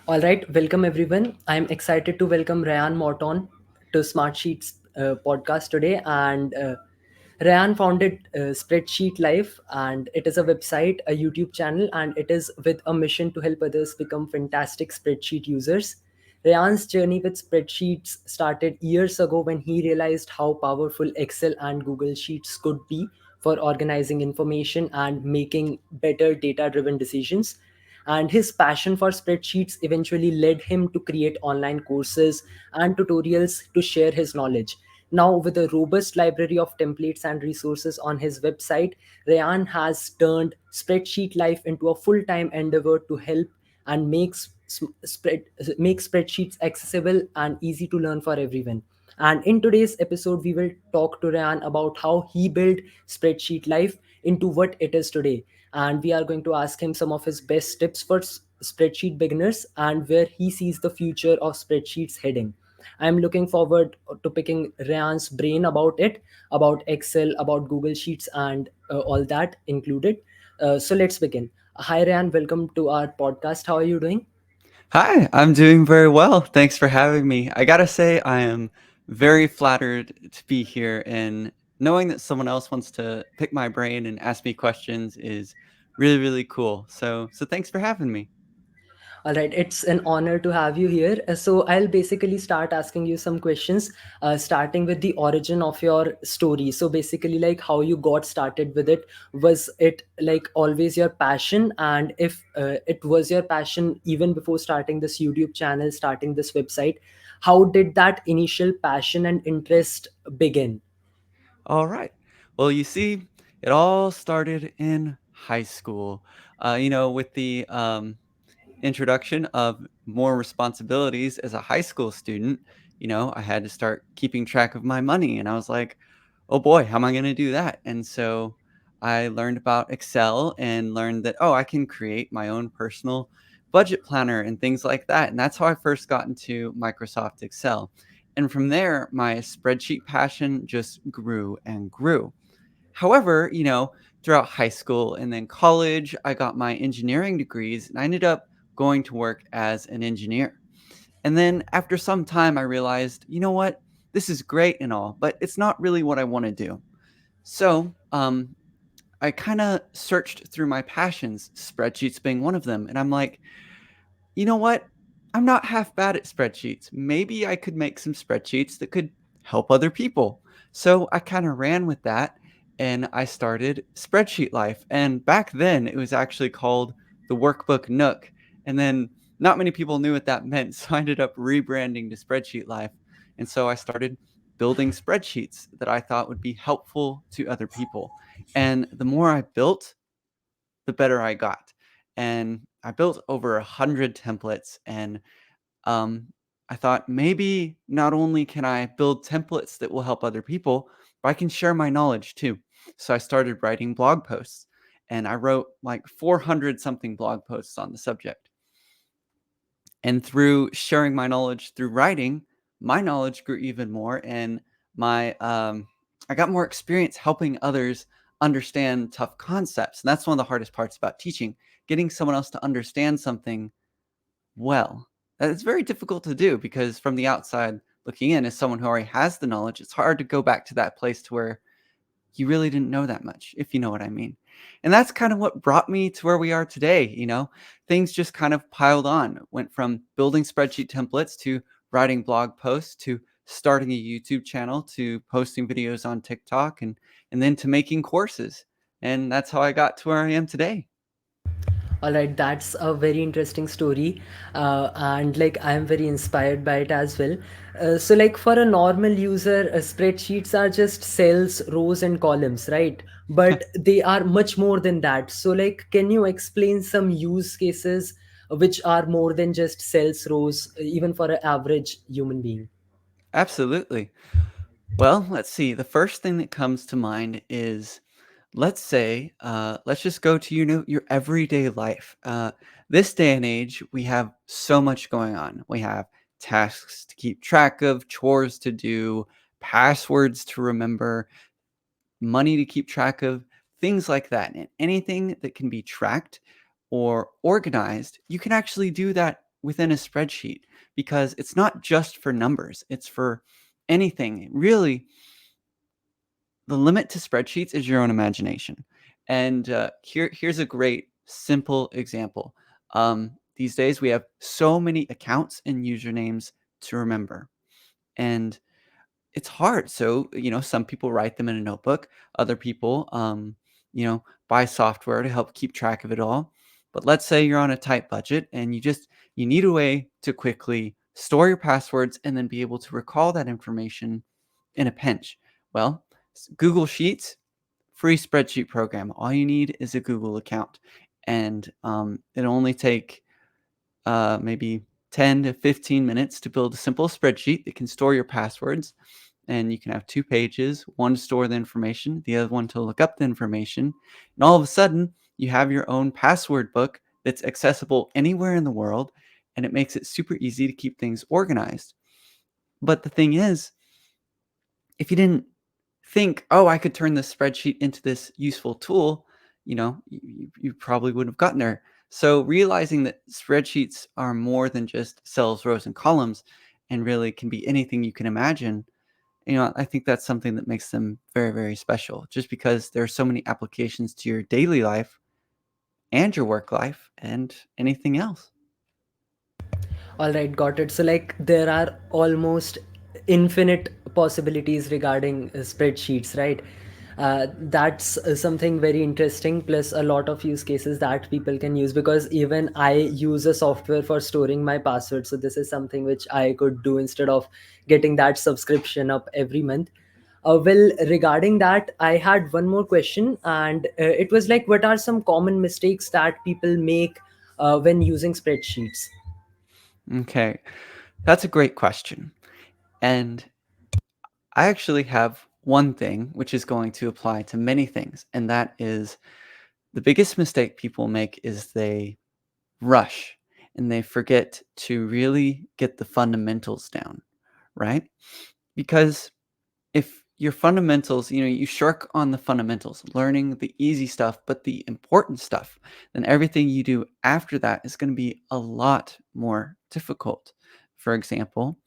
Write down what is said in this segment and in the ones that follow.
All right, welcome everyone. I'm excited to welcome Rayan Morton to Smart Sheets podcast today. And Rayan founded Spreadsheet Life, and it is a website, a YouTube channel, and it is with a mission to help others become fantastic spreadsheet users. Rayan's journey with spreadsheets started years ago when he realized how powerful Excel and Google Sheets could be for organizing information and making better data driven decisions. And his passion for spreadsheets eventually led him to create online courses and tutorials to share his knowledge. Now, with a robust library of templates and resources on his website, Rayan has turned Spreadsheet Life into a full time endeavor to help and make spreadsheets accessible and easy to learn for everyone. And in today's episode, we will talk to Ryan about how he built Spreadsheet Life into what it is today. And we are going to ask him some of his best tips for spreadsheet beginners and where he sees the future of spreadsheets heading. I'm looking forward to picking Ryan's brain about it, about Excel, about Google Sheets, and all that included. So let's begin. Hi, Ryan. Welcome to our podcast. How are you doing? Hi, I'm doing very well. Thanks for having me. I gotta say, I am very flattered to be here, and knowing that someone else wants to pick my brain and ask me questions is really, really cool. So thanks for having me. All right, it's an honor to have you here. So, I'll basically start asking you some questions, starting with the origin of your story. So, basically, like how you got started with it. Was it like always your passion? And if it was your passion even before starting this YouTube channel, starting this website, how did that initial passion and interest begin? All right. Well, you see, it all started in high school. With the introduction of more responsibilities as a high school student, I had to start keeping track of my money. And I was like, oh boy, how am I going to do that? And so I learned about Excel and learned that, oh, I can create my own personal budget planner and things like that. And that's how I first got into Microsoft Excel. And from there, my spreadsheet passion just grew and grew. However, throughout high school and then college, I got my engineering degrees and I ended up going to work as an engineer. And then after some time, I realized, you know what? This is great and all, but it's not really what I want to do. So I kind of searched through my passions, spreadsheets being one of them. And I'm like, you know what? I'm not half bad at spreadsheets. Maybe I could make some spreadsheets that could help other people. So I kind of ran with that and I started Spreadsheet Life. And back then it was actually called the Workbook Nook. And then not many people knew what that meant. So I ended up rebranding to Spreadsheet Life. And so I started building spreadsheets that I thought would be helpful to other people. And the more I built, the better I got. And I built over 100 templates. And um, I thought maybe not only can I build templates that will help other people, but I can share my knowledge too. So I started writing blog posts and I wrote like 400 something blog posts on the subject. And through sharing my knowledge through writing, my knowledge grew even more, and my I got more experience helping others understand tough concepts. And that's one of the hardest parts about teaching, getting someone else to understand something well. It's very difficult to do because from the outside looking in, as someone who already has the knowledge, it's hard to go back to that place to where you really didn't know that much, if you know what I mean. And that's kind of what brought me to where we are today. Things just kind of piled on. Went from building spreadsheet templates to writing blog posts to starting a YouTube channel to posting videos on TikTok and then to making courses. And that's how I got to where I am today. All right, that's a very interesting story, and like I'm very inspired by it as well. So, like for a normal user, spreadsheets are just cells, rows, and columns, right? But they are much more than that. So, like, can you explain some use cases which are more than just cells, rows, even for an average human being? Absolutely. Well, let's see. The first thing that comes to mind is, let's say, let's just go to your everyday life. This day and age, we have so much going on. We have tasks to keep track of, chores to do, passwords to remember, money to keep track of, things like that. And anything that can be tracked or organized, you can actually do that within a spreadsheet because it's not just for numbers, it's for anything. Really, the limit to spreadsheets is your own imagination. And here's a great, simple example. These days, we have so many accounts and usernames to remember. And it's hard. So, some people write them in a notebook. Other people, buy software to help keep track of it all. But let's say you're on a tight budget and you need a way to quickly store your passwords and then be able to recall that information in a pinch. Well, Google Sheets, free spreadsheet program. All you need is a Google account, and it'll only take maybe 10 to 15 minutes to build a simple spreadsheet that can store your passwords. And you can have two pages, one to store the information, the other one to look up the information. And all of a sudden, you have your own password book that's accessible anywhere in the world, and it makes it super easy to keep things organized. But the thing is, if you didn't think, oh, I could turn this spreadsheet into this useful tool, you probably wouldn't have gotten there. So realizing that spreadsheets are more than just cells, rows, and columns, and really can be anything you can imagine, I think that's something that makes them very, very special. Just because there are so many applications to your daily life and your work life and anything else. All right, got it. So, like, there are almost infinite possibilities regarding spreadsheets, right? That's something very interesting, plus a lot of use cases that people can use, because even I use a software for storing my password. So, this is something which I could do instead of getting that subscription up every month. Well, regarding that, I had one more question, and it was like, what are some common mistakes that people make when using spreadsheets? Okay, that's a great question. And I actually have one thing which is going to apply to many things, and that is the biggest mistake people make is they rush and they forget to really get the fundamentals down, right? Because if your fundamentals, you shirk on the fundamentals, learning the easy stuff, but the important stuff, then everything you do after that is going to be a lot more difficult. For example,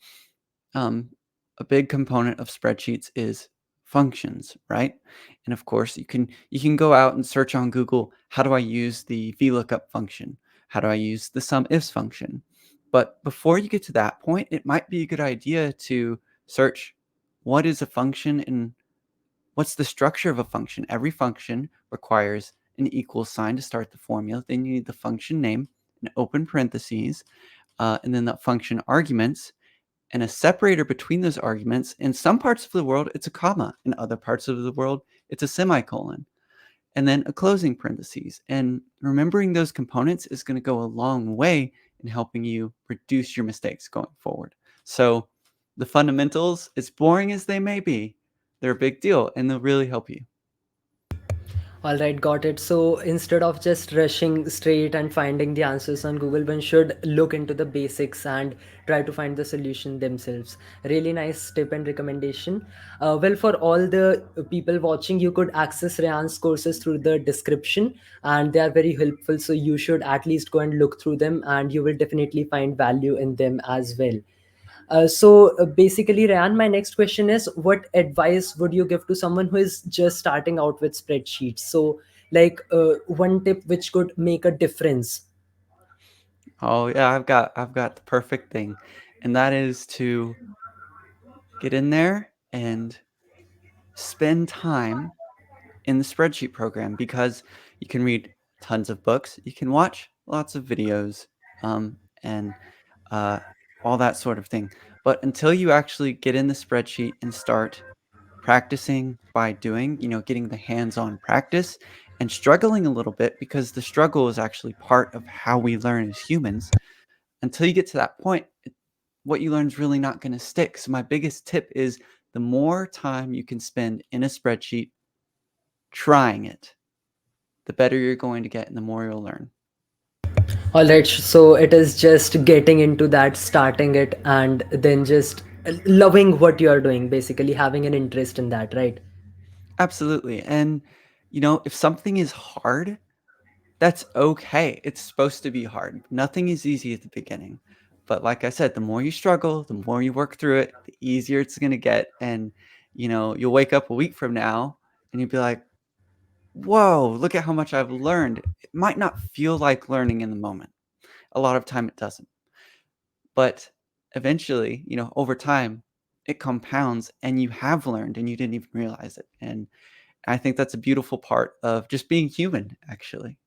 um, a big component of spreadsheets is functions, right? And of course, you can go out and search on Google, how do I use the VLOOKUP function? How do I use the SUMIFS function? But before you get to that point, it might be a good idea to search what is a function and what's the structure of a function. Every function requires an equal sign to start the formula. Then you need the function name, an open parentheses, and then the function arguments, and a separator between those arguments. In some parts of the world, it's a comma. In other parts of the world, it's a semicolon. And then a closing parentheses. And remembering those components is going to go a long way in helping you reduce your mistakes going forward. So the fundamentals, as boring as they may be, they're a big deal and they'll really help you. All right, got it. So instead of just rushing straight and finding the answers on Google, one should look into the basics and try to find the solution themselves. Really nice tip and recommendation. Well, for all the people watching, you could access Rayan's courses through the description, and they are very helpful. So you should at least go and look through them, and you will definitely find value in them as well. Basically, Ryan, my next question is, what advice would you give to someone who is just starting out with spreadsheets? So, like, one tip which could make a difference. Oh yeah, I've got the perfect thing. And that is to get in there and spend time in the spreadsheet program because you can read tons of books, you can watch lots of videos, and uh, all that sort of thing. But until you actually get in the spreadsheet and start practicing by doing, getting the hands on practice and struggling a little bit because the struggle is actually part of how we learn as humans. Until you get to that point, what you learn is really not going to stick. So, my biggest tip is the more time you can spend in a spreadsheet trying it, the better you're going to get and the more you'll learn. All right, so it is just getting into that, starting it, and then just loving what you are doing, basically having an interest in that, right? Absolutely. And, if something is hard, That's okay. It's supposed to be hard. Nothing is easy at the beginning. But like I said, the more you struggle, the more you work through it, the easier it's going to get. And, you'll wake up a week from now and you'll be like, whoa, look at how much I've learned. It might not feel like learning in the moment. A lot of time it doesn't. But eventually, over time, it compounds and you have learned and you didn't even realize it. And I think that's a beautiful part of just being human, actually.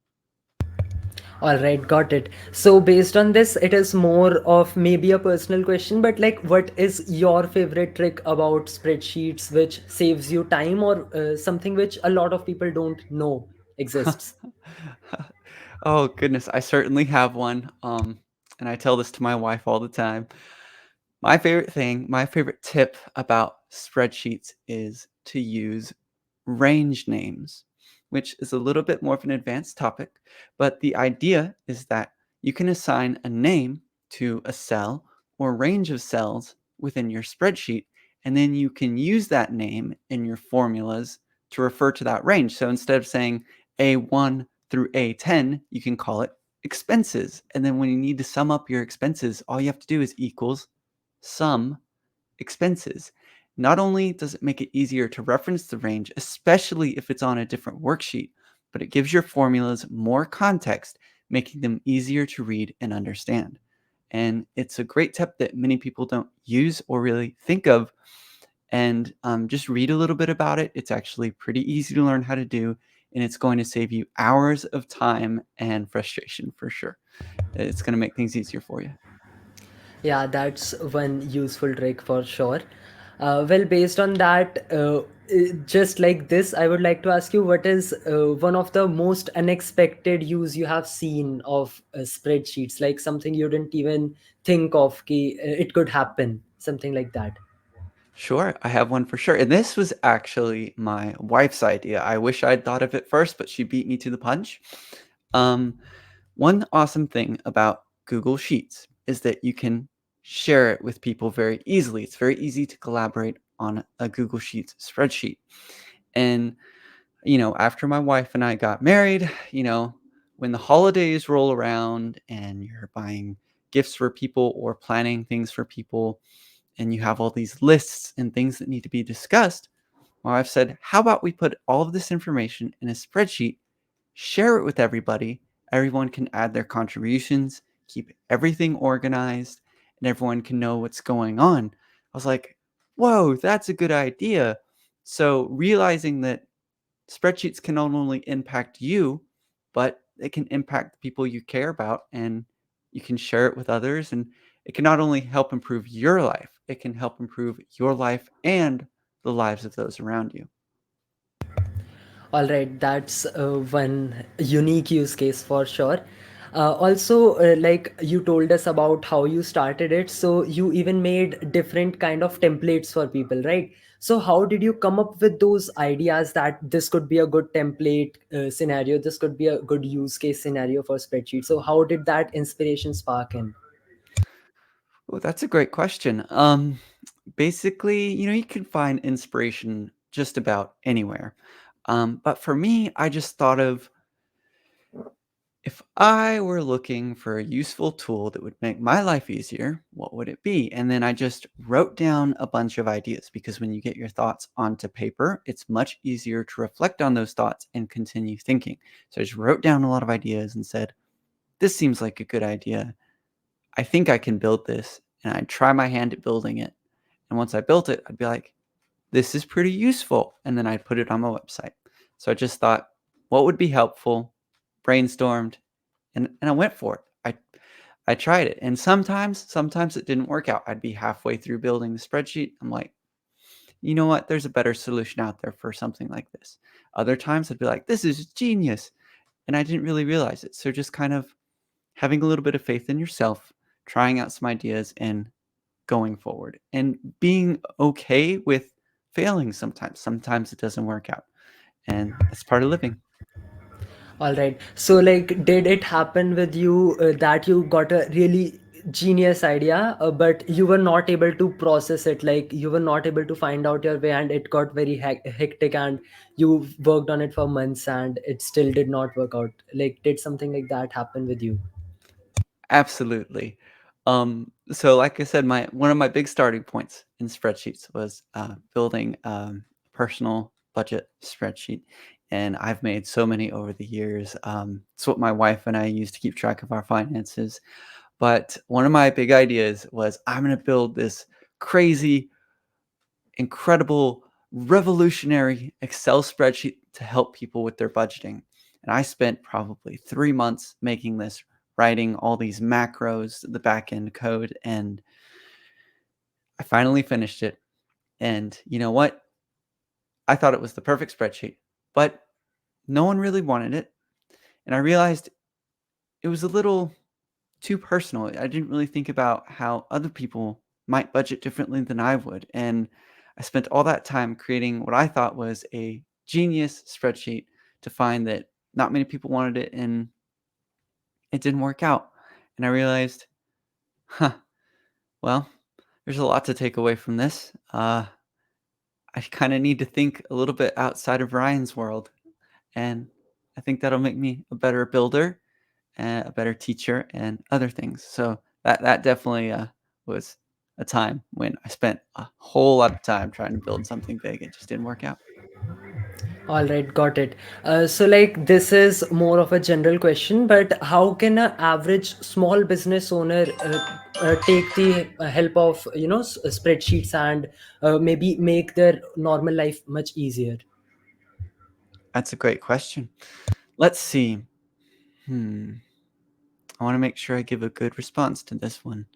All right, got it. So based on this, it is more of maybe a personal question, but like, what is your favorite trick about spreadsheets which saves you time, or something which a lot of people don't know exists? Oh goodness, I certainly have one. And I tell this to my wife all the time. My favorite tip about spreadsheets is to use range names, which is a little bit more of an advanced topic, but the idea is that you can assign a name to a cell or range of cells within your spreadsheet, and then you can use that name in your formulas to refer to that range. So instead of saying A1 through A10, you can call it expenses. And then when you need to sum up your expenses, all you have to do is equals sum expenses. Not only does it make it easier to reference the range, especially if it's on a different worksheet, but it gives your formulas more context, making them easier to read and understand. And it's a great tip that many people don't use or really think of. And just read a little bit about it. It's actually pretty easy to learn how to do, and it's going to save you hours of time and frustration for sure. It's going to make things easier for you. Yeah, that's one useful trick for sure. Well, based on that, just like this, I would like to ask you, what is one of the most unexpected use you have seen of spreadsheets? Like something you didn't even think of, ki, it could happen, something like that. Sure, I have one for sure. And this was actually my wife's idea. I wish I'd thought of it first, but she beat me to the punch. Um, One awesome thing about Google Sheets is that you can share it with people very easily. It's very easy to collaborate on a Google Sheets spreadsheet. And, after my wife and I got married, when the holidays roll around and you're buying gifts for people or planning things for people, and you have all these lists and things that need to be discussed, my wife said, how about we put all of this information in a spreadsheet, share it with everybody? Everyone can add their contributions, keep everything organized, and everyone can know what's going on. I was like, whoa, that's a good idea. So realizing that spreadsheets can not only impact you, but it can impact the people you care about, and you can share it with others. And it can not only help improve your life, it can help improve your life and the lives of those around you. All right, that's one unique use case for sure. Also, like you told us about how you started it, so you even made different kind of templates for people, right? So how did you come up with those ideas that this could be a good template scenario, this could be a good use case scenario for spreadsheet? So how did that inspiration spark in? Well, that's a great question. Basically, you can find inspiration just about anywhere. But for me, I just thought of, if I were looking for a useful tool that would make my life easier, what would it be? And then I just wrote down a bunch of ideas, because when you get your thoughts onto paper, it's much easier to reflect on those thoughts and continue thinking. So I just wrote down a lot of ideas and said, this seems like a good idea. I think I can build this. And I'd try my hand at building it. And once I built it, I'd be like, this is pretty useful. And then I'd put it on my website. So I just thought, what would be helpful? Brainstormed, and I went for it. I tried it. And sometimes it didn't work out. I'd be halfway through building the spreadsheet. I'm like, you know what? There's a better solution out there for something like this. Other times I'd be like, this is genius. And I didn't really realize it. So just kind of having a little bit of faith in yourself, trying out some ideas and going forward, and being okay with failing sometimes. Sometimes it doesn't work out. And that's part of living. All right. So, like, did it happen with you that you got a really genius idea, but you were not able to process it. Like you were not able to find out your way, and it got very hectic, and you worked on it for months, and it still did not work out. Like, did something like that happen with you? Absolutely. So like I said, my one of my big starting points in spreadsheets was building personal budget spreadsheet, and I've made so many over the years. It's what my wife and I use to keep track of our finances. But one of my big ideas was I'm going to build this crazy, incredible, revolutionary Excel spreadsheet to help people with their budgeting. And I spent probably 3 months making this, writing all these macros, the back end code, and I finally finished it. And you know what? I thought it was the perfect spreadsheet, but no one really wanted it. And I realized it was a little too personal. I didn't really think about how other people might budget differently than I would. And I spent all that time creating what I thought was a genius spreadsheet to find that not many people wanted it and it didn't work out. And I realized, huh, well, there's a lot to take away from this. I kind of need to think a little bit outside of Ryan's world. And I think that'll make me a better builder and a better teacher and other things. So that definitely was a time when I spent a whole lot of time trying to build something big. It just didn't work out. All right, got it. So, like, this is more of a general question, but how can an average small business owner take the help of, spreadsheets, and maybe make their normal life much easier? That's a great question. Let's see. Hmm. I want to make sure I give a good response to this one.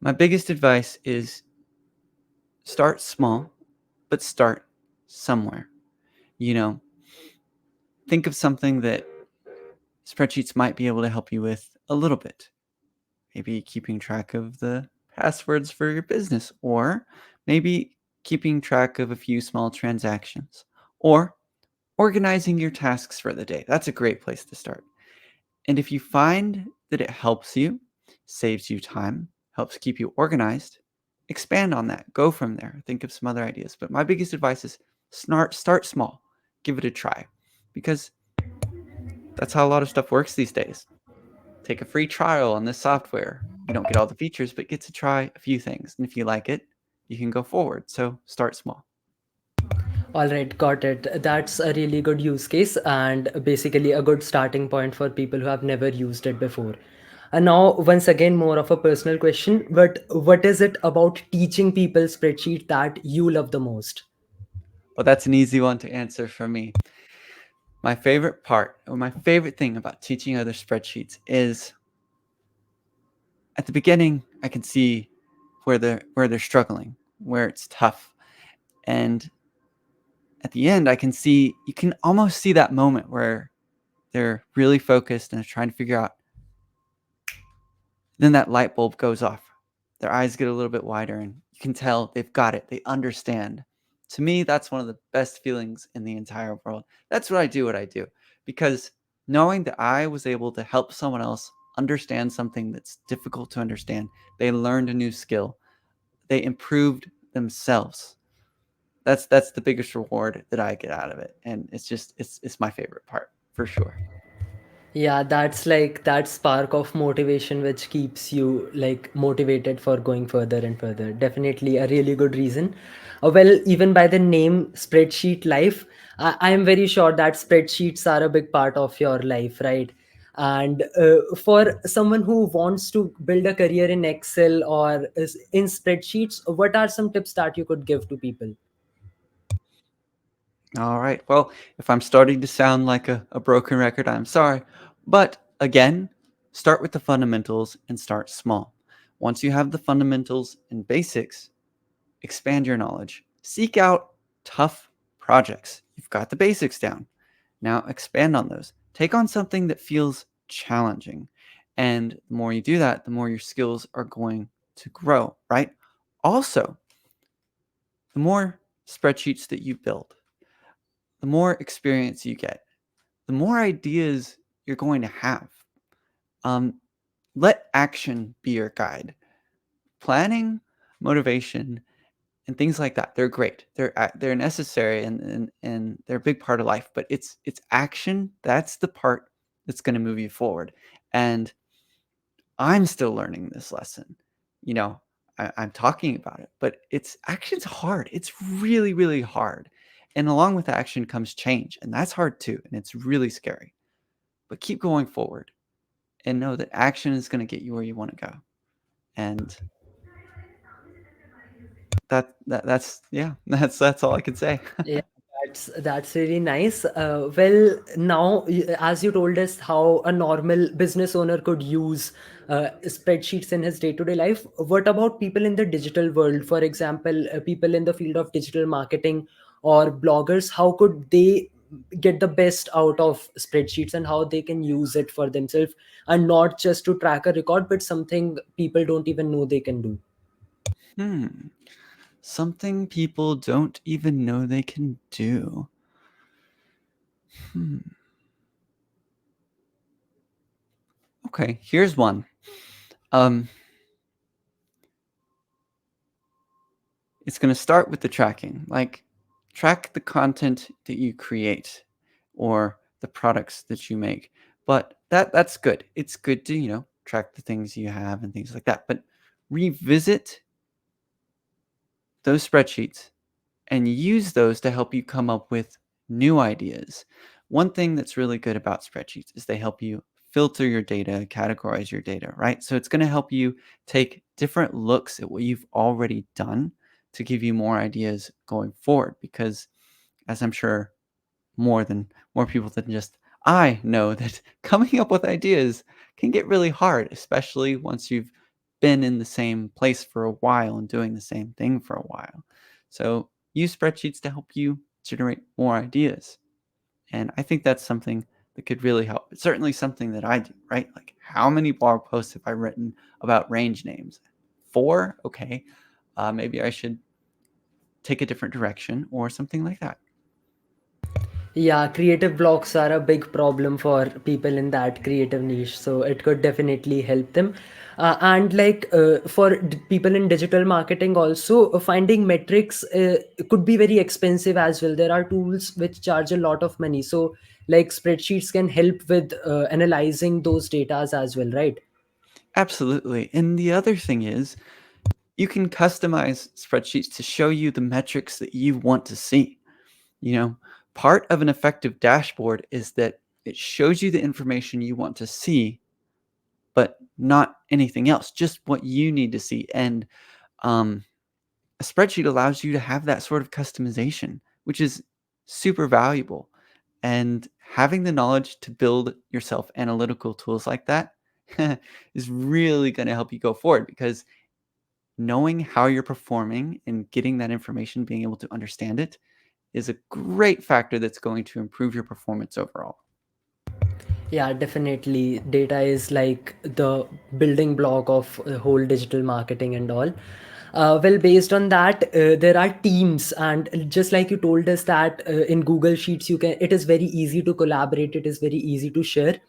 My biggest advice is start small, but start somewhere. You know, think of something that spreadsheets might be able to help you with a little bit. Maybe keeping track of the passwords for your business, or maybe keeping track of a few small transactions, or organizing your tasks for the day. That's a great place to start. And if you find that it helps you, saves you time, helps keep you organized, expand on that. Go from there. Think of some other ideas. But my biggest advice is start small. Give it a try. Because that's how a lot of stuff works these days. Take a free trial on this software. You don't get all the features, but get to try a few things. And if you like it, you can go forward. So start small. All right, got it. That's a really good use case, and basically a good starting point for people who have never used it before. And now, once again, more of a personal question, but what is it about teaching people spreadsheet that you love the most? Well, that's an easy one to answer for me. My favorite part, or my favorite thing about teaching other spreadsheets is at the beginning, I can see where they're struggling, where it's tough. And at the end, I can see you can almost see that moment where they're really focused and they're trying to figure out. Then that light bulb goes off. Their eyes get a little bit wider, and you can tell they've got it. They understand. To me, that's one of the best feelings in the entire world. That's what I do, because knowing that I was able to help someone else understand something that's difficult to understand, they learned a new skill, they improved themselves. That's the biggest reward that I get out of it, and it's my favorite part for sure. Yeah, that's like that spark of motivation which keeps you like motivated for going further and further. Definitely a really good reason. Well, even by the name Spreadsheet Life, I am very sure that spreadsheets are a big part of your life, right? And for someone who wants to build a career in Excel or is in spreadsheets, what are some tips that you could give to people? All right. Well, if I'm starting to sound like a broken record, I'm sorry. But again, start with the fundamentals and start small. Once you have the fundamentals and basics, expand your knowledge. Seek out tough projects. You've got the basics down. Now expand on those. Take on something that feels challenging. And the more you do that, the more your skills are going to grow, right? Also, the more spreadsheets that you build, the more experience you get, the more ideas you're going to have. Um, let action be your guide. Planning, motivation, and things like that, they're great. They're necessary, and they're a big part of life, but it's action that's the part that's going to move you forward. And I'm still learning this lesson. You know, I'm talking about it, but it's action's hard. It's really, really hard. And along with action comes change, and that's hard too, and it's really scary. But keep going forward and know that action is going to get you where you want to go. And that's yeah, that's all I can say. Yeah, that's really nice. Well, now as you told us how a normal business owner could use spreadsheets in his day-to-day life, what about people in the digital world? For example, people in the field of digital marketing or bloggers, how could they get the best out of spreadsheets and how they can use it for themselves and not just to track a record, but something people don't even know they can do? Hmm. Something people don't even know they can do. Hmm. Okay, here's one. Um, it's going to start with the tracking. Like, track the content that you create or the products that you make. But that's good. It's good to, track the things you have and things like that. But revisit those spreadsheets and use those to help you come up with new ideas. One thing that's really good about spreadsheets is they help you filter your data, categorize your data, right? So it's going to help you take different looks at what you've already done to give you more ideas going forward, because as I'm sure more people than just I know, that coming up with ideas can get really hard, especially once you've been in the same place for a while and doing the same thing for a while. So use spreadsheets to help you generate more ideas. And I think that's something that could really help. It's certainly something that I do, right? Like, how many blog posts have I written about range names? 4? Okay. Maybe I should take a different direction or something like that. Yeah, creative blocks are a big problem for people in that creative niche, so it could definitely help them. And like for people in digital marketing, also finding metrics could be very expensive as well. There are tools which charge a lot of money, so like spreadsheets can help with analyzing those datas as well, right? Absolutely. And the other thing is, you can customize spreadsheets to show you the metrics that you want to see. You know, part of an effective dashboard is that it shows you the information you want to see, but not anything else, just what you need to see. And um, a spreadsheet allows you to have that sort of customization, which is super valuable. And having the knowledge to build yourself analytical tools like that is really going to help you go forward, because knowing how you're performing and getting that information, being able to understand it, is a great factor that's going to improve your performance overall. Yeah, definitely. Data is like the building block of whole digital marketing and all. Well, based on that, there are teams, and just like you told us that in Google Sheets, you can. It is very easy to collaborate. It is very easy to share.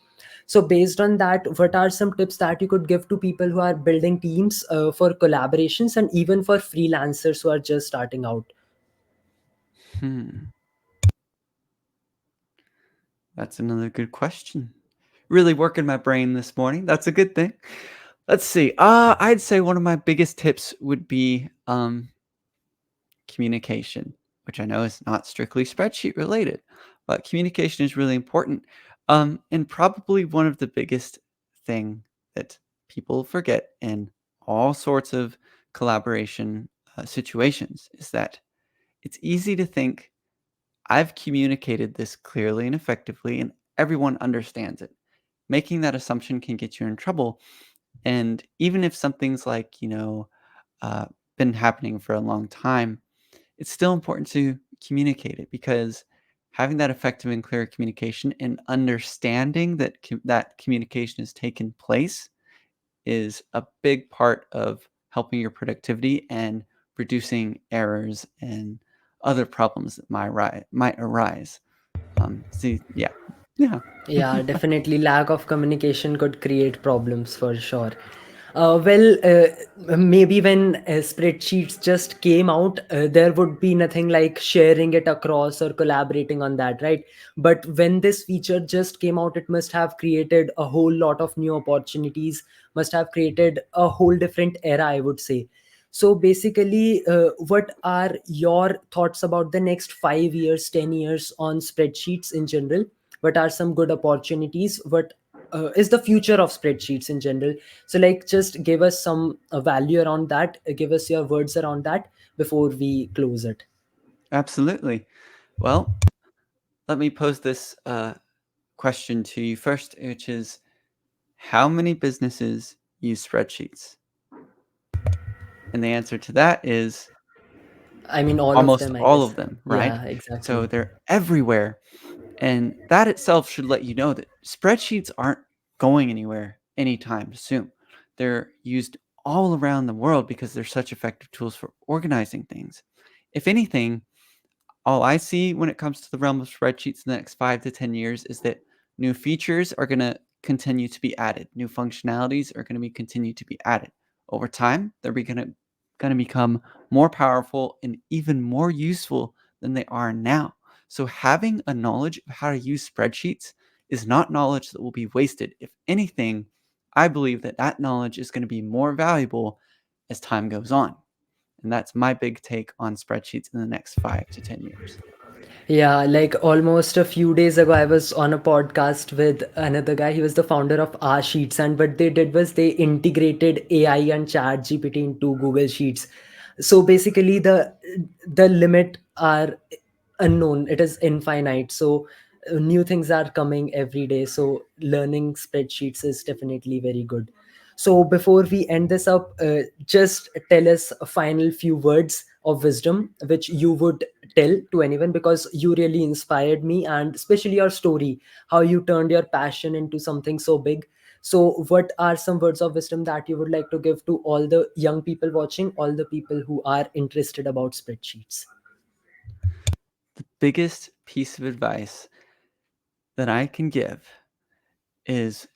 So, based on that, what are some tips that you could give to people who are building teams for collaborations and even for freelancers who are just starting out? Hmm, that's another good question. Really working my brain this morning. That's a good thing. Let's see. I'd say one of my biggest tips would be communication, which I know is not strictly spreadsheet related, but communication is really important. And probably one of the biggest thing that people forget in all sorts of collaboration situations is that it's easy to think, I've communicated this clearly and effectively, and everyone understands it. Making that assumption can get you in trouble. And even if something's like, uh, been happening for a long time, it's still important to communicate it, because having that effective and clear communication and understanding that that communication has taken place is a big part of helping your productivity and reducing errors and other problems that might arise. See, yeah. Yeah. Yeah, definitely. Lack of communication could create problems for sure. Maybe when spreadsheets just came out, there would be nothing like sharing it across or collaborating on that, right? But when this feature just came out, it must have created a whole lot of new opportunities, must have created a whole different era, I would say. So basically, what are your thoughts about the next 5 years, 10 years on spreadsheets in general? What are some good opportunities? What is the future of spreadsheets in general? So like just give us some value around that, give us your words around that before we close it. Absolutely. Well, let me pose this question to you first, which is how many businesses use spreadsheets? And the answer to that is I mean, all of almost them, I all guess. of them, right? Yeah, So exactly. they're everywhere. And that itself should let you know that spreadsheets aren't going anywhere anytime soon. They're used all around the world because they're such effective tools for organizing things. If anything, all I see when it comes to the realm of spreadsheets in the next 5 to 10 years is that new features are going to continue to be added. New functionalities are going to be continue to be added. Over time, they're going to become more powerful and even more useful than they are now. So having a knowledge of how to use spreadsheets is not knowledge that will be wasted. If anything, I believe that that knowledge is going to be more valuable as time goes on. And that's my big take on spreadsheets in the next 5 to 10 years. Yeah, like almost a few days ago, I was on a podcast with another guy. He was the founder of R Sheets, and what they did was they integrated AI and Chat GPT into Google Sheets. So basically, the limit are unknown. It is infinite. So new things are coming every day. So learning spreadsheets is definitely very good. So before we end this up, just tell us a final few words of wisdom which you would tell to anyone, because you really inspired me, and especially your story, how you turned your passion into something so big. So what are some words of wisdom that you would like to give to all the young people watching, all the people who are interested about spreadsheets? The biggest piece of advice that I can give is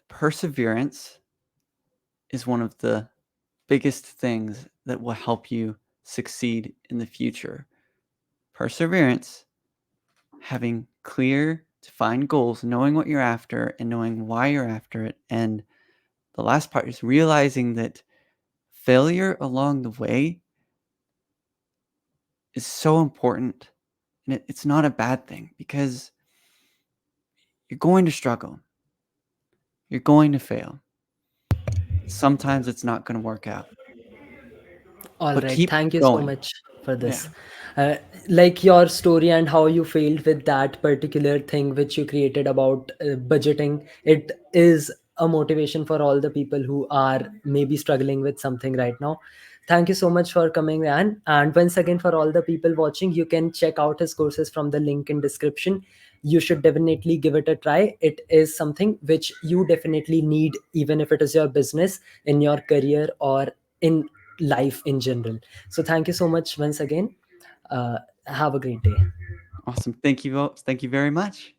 perseverance is one of the biggest things that will help you succeed in the future. Perseverance, having clear, defined goals, knowing what you're after and knowing why you're after it. And the last part is realizing that failure along the way is so important. And it's not a bad thing because you're going to struggle, you're going to fail. Sometimes it's not going to work out, All but right. keep Thank you so going. much for Yeah. this. Uh, like your story and how you failed with that particular thing which you created about budgeting, it is a motivation for all the people who are maybe struggling with something right now. Thank you so much for coming, Ryan. And once again, for all the people watching, you can check out his courses from the link in description. You should definitely give it a try. It is something which you definitely need, even if it is your business, in your career, or in life in general. So thank you so much once again. Have a great day. Awesome. Thank you. Thank you very much.